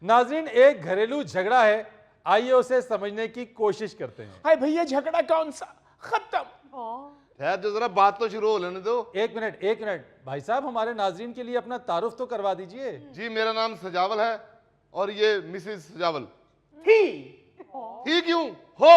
नाजरीन, एक घरेलू झगड़ा है, आइए उसे समझने की कोशिश करते हैं। हाय भैया, झगड़ा कौन सा? खत्म। है जो जरा बात तो शुरू हो लेने दो। एक मिनट भाई साहब, हमारे नाजरीन के लिए अपना तारुफ तो करवा दीजिए। जी मेरा नाम सजावल है और ये मिसेस सजावल। ही क्यों हो?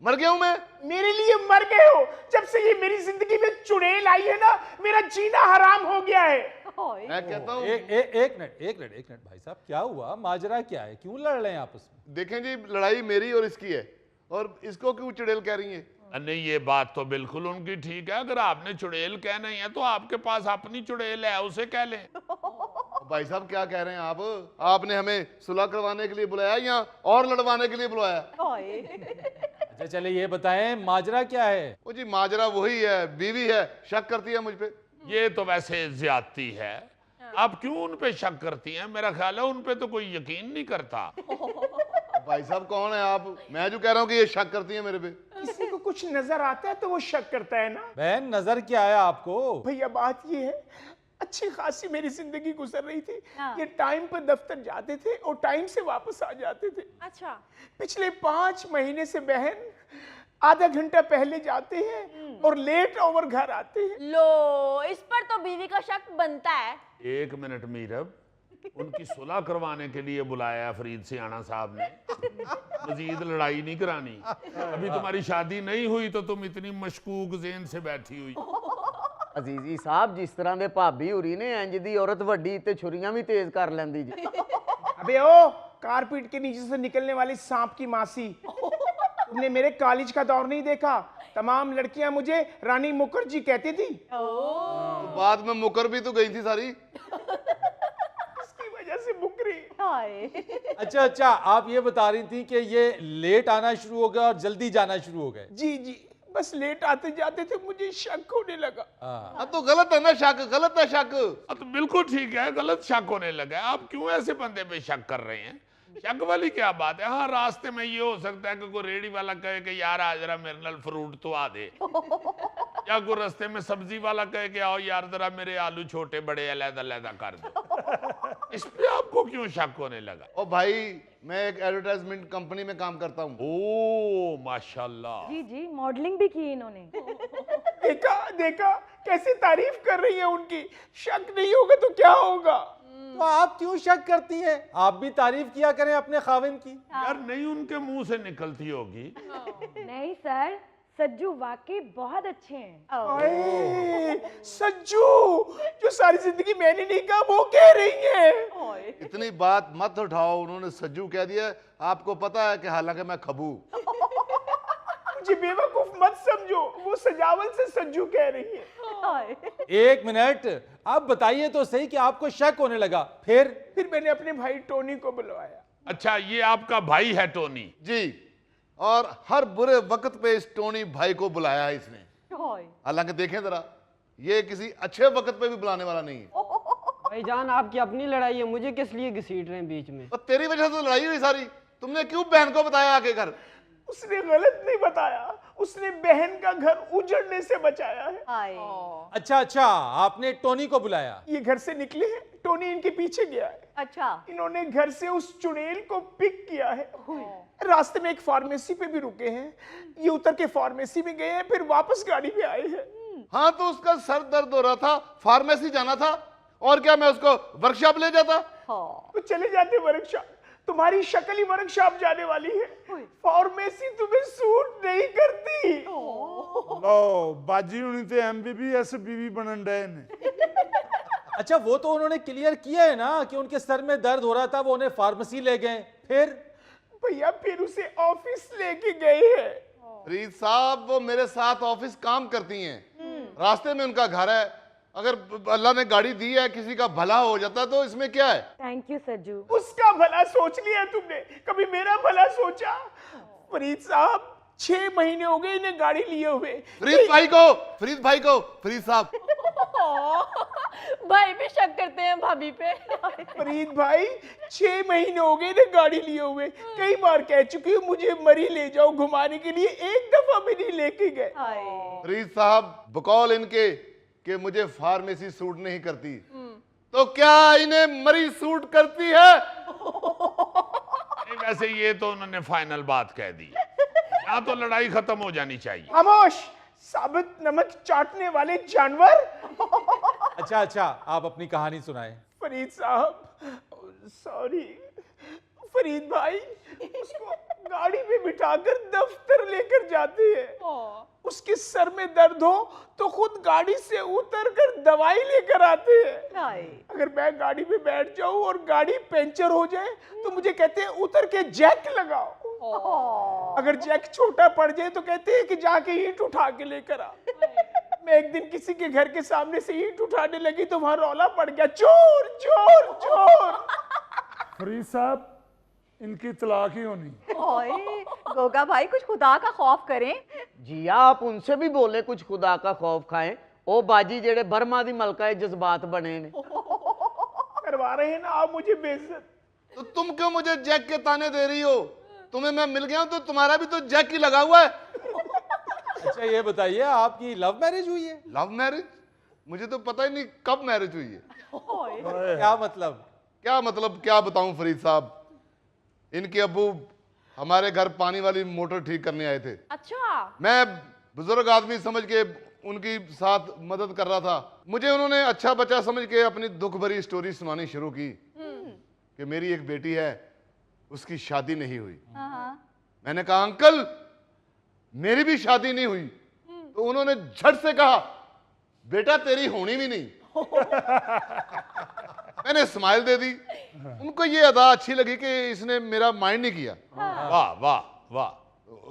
मर गया हूं मैं? मेरे लिए मर गए हो। जब से ये मेरी जिंदगी में चुड़ैल आई है ना, मेरा जीना हराम हो गया है। मैं कहता हूँ एक मिनट भाई साहब, क्या हुआ? माजरा क्या है? क्यों लड़ रहे हैं आपस में? देखें जी, लड़ाई मेरी और इसकी है, और इसको क्यों चुड़ैल कह रही है? नहीं, ये बात तो बिल्कुल उनकी ठीक है। अगर आपने चुड़ैल कहना ही है तो आपके पास अपनी चुड़ैल है, उसे कह लें। भाई साहब क्या कह रहे हैं आप? आपने हमें सुलह करवाने के लिए बुलाया या और लड़वाने के लिए बुलाया? अच्छा चले ये बताएं, माजरा क्या है? वो जी माजरा वही है, बीवी है, शक करती है मुझ पे। ये तो वैसे ज्यादती है। आप क्यों उन पे शक करती हैं? मेरा ख्याल है उन पे तो कोई यकीन नहीं करता। भाई साहब कौन है आप? मैं जो कह रहा हूँ कि ये शक करती है मेरे पे। किसी को कुछ नजर आता है तो वो शक करता है ना। बहन, नजर क्या आया आपको? भैया बात ये है, अच्छी खासी मेरी जिंदगी गुजर रही थी। हाँ। ये टाइम पर दफ्तर जाते थे और टाइम से वापस आ जाते थे। अच्छा। पिछले 5 महीने से बहन आधा घंटा पहले जाते हैं और लेट ओवर घर आते हैं। लो, इस पर तो बीवी का शक बनता है। एक मिनट मीरब, उनकी सुलह करवाने के लिए बुलाया है फरीद सियाना साहब ने। मजीद लड़ाई नहीं करानी। अभी तुम्हारी शादी नहीं हुई तो तुम इतनी मशकूक ज़हन से बैठी हुई। अजीजी साहब, जिस तरह ਦੇ ਭਾਬੀ ਹੋਰੀ ਨੇ ਇੰਜ ਦੀ औरत ਵੱਡੀ ਤੇ ਛੁਰੀਆਂ ਵੀ ਤੇਜ਼ ਕਰ ਲੈਂਦੀ ਜੀ। अबे ओ, कारपीट के नीचे से निकलने वाली सांप की मासी, तुमने मेरे कॉलेज का दौर नहीं देखा? तमाम लड़कियां मुझे रानी मुखर्जी कहती थी। तो बाद में मुकर भी तो गई थी सारी। इसकी वजह से मुकरी। अच्छा, आप ये बता रही थी कि ये लेट आना शुरू हो गया और जल्दी जाना शुरू हो गए। जी, बस लेट आते जाते थे, मुझे शक होने लगा। हाँ तो गलत है ना शक, गलत है शक। तो बिल्कुल ठीक है, गलत शक होने लगा। आप क्यों ऐसे बंदे पे शक कर रहे हैं? शक वाली क्या बात है? हाँ, रास्ते में ये हो सकता है कि कोई रेडी वाला कहे कि यार आज जरा मेरे नाल फ्रूट तो आ दे, या कोई रास्ते में सब्जी वाला कहे कि आओ यार जरा मेरे आलू छोटे बड़े अलग-अलग कर दो। इस पे आपको क्यों शक होने लगा? ओ भाई, मैं एक एडवर्टाइजमेंट कंपनी में काम करता हूँ। ओ माशाल्लाह। जी, मॉडलिंग भी की इन्होंने। देखा कैसे तारीफ कर रही है उनकी। शक नहीं होगा तो क्या होगा? तो आप क्यों शक करती हैं? आप भी तारीफ किया करें अपने खाविन की। यार नहीं, उनके मुंह से निकलती होगी। नहीं सर, सज्जू वाकई बहुत अच्छे हैं। आए, सज्जू, जो सारी जिंदगी मैंने नहीं कहा वो कह रही है। इतनी बात मत उठाओ, उन्होंने सज्जू कह दिया। आपको पता है कि हालांकि मैं खबू। मुझे बेवकूफ मत समझो, वो सजावल से सज्जू कह रही है। एक मिनट, आप बताइए तो सही कि आपको शक होने लगा। फिर मैंने अपने भाई टोनी को बुलवाया। अच्छा, ये आपका भाई है टोनी? जी, और हर बुरे वक्त पे इस टोनी भाई को बुलाया है इसने। हालांकि देखें जरा, ये किसी अच्छे वक्त पे भी बुलाने वाला नहीं है। भाईजान, आपकी अपनी लड़ाई है, मुझे किस लिए घसीट रहे हैं बीच में? और तेरी वजह से तो लड़ाई हुई सारी। तुमने क्यों बहन को बताया आके घर? उसने गलत नहीं बताया, उसने बहन का घर उजड़ने से बचाया है। अच्छा, आपने टोनी को बुलाया? ये घर से निकले हैं, टोनी इनके पीछे गया है। अच्छा। इन्होंने घर से उस चुड़ैल को पिक किया है। रास्ते में एक फार्मेसी पे भी रुके हैं। ये उतर के फार्मेसी में गए हैं, फिर वापस गाड़ी पे आए हैं। हाँ तो उसका सर दर्द हो रहा था, फार्मेसी जाना था, और क्या मैं उसको वर्कशॉप ले जाता? तो चले जाते वर्कशॉप। तुम्हारी शक्ल ही वर्कशॉप जाने वाली है। फार्मेसी तुम्हें सूट नहीं करती। लो बाजी हुनी ते एमबीबीएस बीवी बनन रहे ने। अच्छा, वो तो उन्होंने क्लियर किया है ना कि उनके सर में दर्द हो रहा था, वो उन्हें फार्मेसी ले गए। फिर भैया फिर उसे ऑफिस लेके गए हैं। फरीद साहब, वो मेरे साथ ऑफिस काम करती हैं। रास्ते में उनका घर है। अगर अल्लाह ने गाड़ी दी है, किसी का भला हो जाता तो इसमें क्या है? Thank you Sajju. उसका भला सोच लिया तुमने, कभी मेरा भला सोचा? फरीद साहब, 6 महीने हो गए इन्हें गाड़ी लिए हुए। फरीद भाई को फरीद साहब। भाई भी शक करते हैं भाभी पे। फरीद भाई, 6 महीने हो गए इन्हें गाड़ी लिए हुए। कई बार कह चुकी हूँ मुझे मरी ले जाओ घुमाने के लिए, एक दफा भी नहीं लेके गए। फरीद साहब, बकौल इनके कि मुझे फार्मेसी सूट नहीं करती, तो क्या इन्हें मरी सूट करती है? वैसे ये तो उन्होंने फाइनल बात कह दी, यहाँ तो लड़ाई खत्म हो जानी चाहिए। खामोश, साबित नमक चाटने वाले जानवर। अच्छा अच्छा, आप अपनी कहानी सुनाएं। फरीद साहब, सॉरी। फरीद भाई उसको गाड़ी में बिठाकर दफ्तर लेकर जाते हैं। उसके सर में दर्द हो तो खुद गाड़ी से उतर कर दवाई लेकर आते हैं। अगर मैं गाड़ी में बैठ जाऊं और गाड़ी पंचर हो जाए तो मुझे कहते हैं उतर के जैक लगाओ। अगर जैक छोटा पड़ जाए तो कहते हैं कि जाके ईंट उठा के लेकर आ। मैं एक दिन किसी के घर के सामने से ईंट उठाने लगी तो वहां रौला पड़ गया, चोर चोर चोर। फरीद साहब, इनकी तलाक ही होनी। ओए गोगा भाई, कुछ खुदा का खौफ करें। जिया आप उनसे भी बोले कुछ खुदा का खौफ खाएं। ओ बाजी जेड़े बर्मा दी मलका जज्बात बने ने। करवा रहे हैं ना आप मुझे बेइज्जत। तो तुम क्यों मुझे जैक के ताने दे रही हो? तुम्हें मैं मिल गया हूं तो तुम्हारा भी तो जैक ही लगा हुआ है। अच्छा ये बताइए, आपकी लव मैरिज हुई है? Love marriage? मुझे तो पता ही नहीं कब मैरिज हुई है। क्या मतलब? क्या मतलब क्या बताऊं फरीद साहब, इनके अब्बू हमारे घर पानी वाली मोटर ठीक करने आए थे। अच्छा। मैं बुजुर्ग आदमी समझ के उनकी साथ मदद कर रहा था। मुझे उन्होंने अच्छा बच्चा समझ के अपनी दुख भरी स्टोरी सुनानी शुरू की कि मेरी एक बेटी है, उसकी शादी नहीं हुई। मैंने कहा अंकल मेरी भी शादी नहीं हुई। तो उन्होंने झट से कहा बेटा तेरी होनी भी नहीं। मैंने स्माइल दे दी। उनको ये अदा अच्छी लगी कि इसने मेरा माइंड नहीं किया। वाह वाह वाह,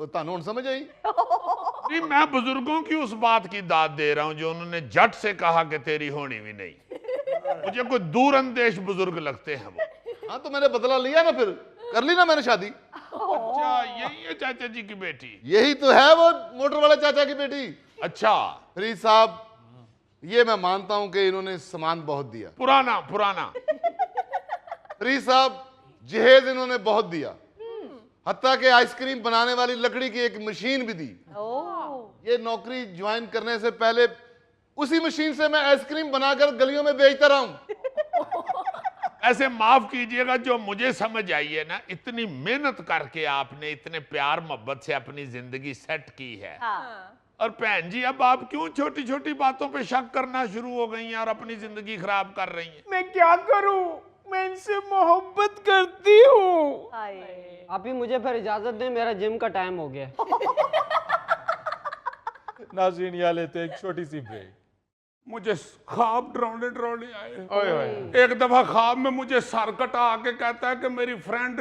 तानू हुण समझ आई? नहीं, मैं बुजुर्गों की उस बात की दाद दे रहा हूं जो उन्होंने झट से कहा कि तेरी होनी भी नहीं। मुझे कोई दूरअंदेश बुजुर्ग लगते हैं वो। हाँ तो मैंने बदला लिया ना, फिर कर ली ना मैंने शादी। अच्छा यही है चाचा जी की बेटी? यही तो है वो मोटर वाले चाचा की बेटी। अच्छा फरीद साहब, ये मैं मानता हूं कि इन्होंने सामान बहुत दिया। पुराना पुराना। फरीद साहब, जहेज इन्होंने बहुत दिया, हत्ता के आइसक्रीम बनाने वाली लकड़ी की एक मशीन भी दी। ये नौकरी ज्वाइन करने से पहले उसी मशीन से मैं आइसक्रीम बनाकर गलियों में बेचता रहा हूं। ऐसे माफ कीजिएगा, जो मुझे समझ आई है ना, इतनी मेहनत करके आपने इतने प्यार मोहब्बत से अपनी जिंदगी सेट की है। और बहन जी अब आप क्यों छोटी छोटी बातों पे शक करना शुरू हो गई हैं और अपनी जिंदगी खराब कर रही हैं? मैं क्या करूं, मैं इनसे मोहब्बत करती हूँ। आप ही मुझे फिर इजाजत दें, मेरा जिम का टाइम हो गया। नाज़रीन यहाँ लेते हैं एक छोटी सी ब्रेक। मुझे ख्वाब डरावने डरावने आए। एक दफा ख्वाब में मुझे सर कटा आके कहता है कि मेरी फ्रेंड